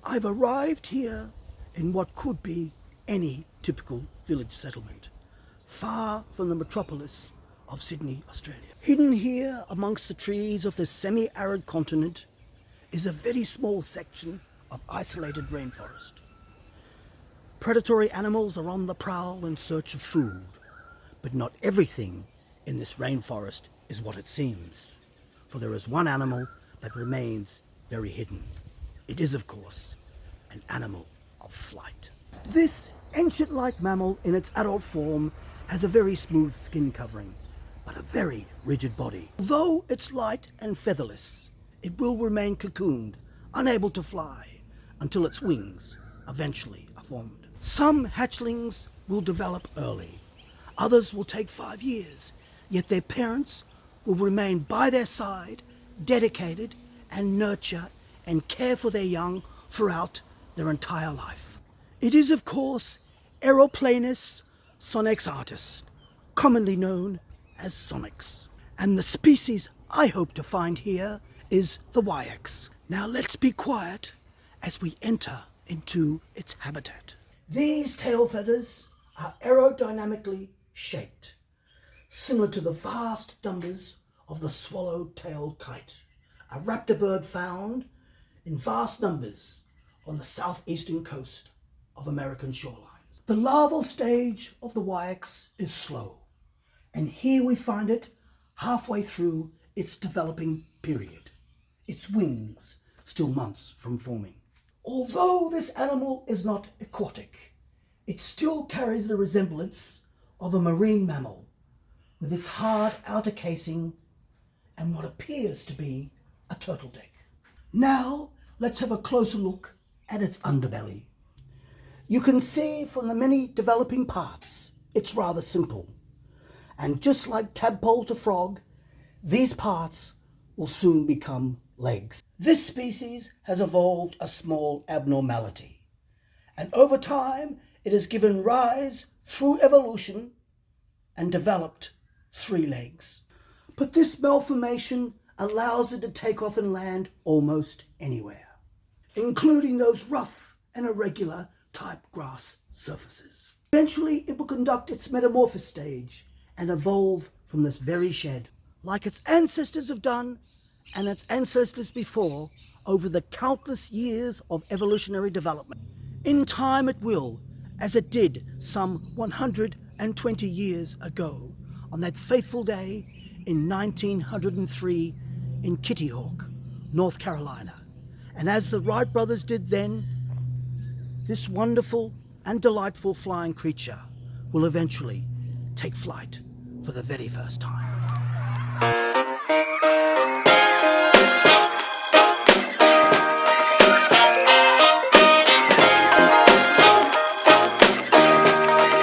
I've arrived here in what could be any typical village settlement, far from the metropolis of Sydney, Australia. Hidden here amongst the trees of this semi-arid continent is a very small section of isolated rainforest. Predatory animals are on the prowl in search of food, but not everything in this rainforest is what it seems, for there is one animal that remains very hidden. It is, of course, an animal of flight. This ancient-like mammal in its adult form has a very smooth skin covering, but a very rigid body. Although it's light and featherless, it will remain cocooned, unable to fly, until its wings eventually are formed. Some hatchlings will develop early. Others will take 5 years, yet their parents will remain by their side, dedicated, and nurture and care for their young throughout their entire life. It is, of course, Aeroplanus Sonexatus, commonly known as Sonex. And the species I hope to find here is the Waiex. Now let's be quiet as we enter into its habitat. These tail feathers are aerodynamically shaped, similar to the vast numbers of the swallow-tailed kite, a raptor bird found in vast numbers on the southeastern coast of American shorelines. The larval stage of the Waiex is slow, and here we find it halfway through its developing period, its wings still months from forming. Although this animal is not aquatic, it still carries the resemblance of a marine mammal with its hard outer casing and what appears to be a turtle deck. Now let's have a closer look at its underbelly. You can see from the many developing parts, it's rather simple. And just like tadpole to frog, these parts will soon become legs. This species has evolved a small abnormality, and over time it has given rise through evolution and developed 3 legs. But this malformation allows it to take off and land almost anywhere, including those rough and irregular type grass surfaces. Eventually it will conduct its metamorphosis stage and evolve from this very shed, like its ancestors have done and its ancestors before over the countless years of evolutionary development. In time it will, as it did some 120 years ago on that fateful day in 1903 in Kitty Hawk, North Carolina. And as the Wright brothers did then, this wonderful and delightful flying creature will eventually take flight for the very first time.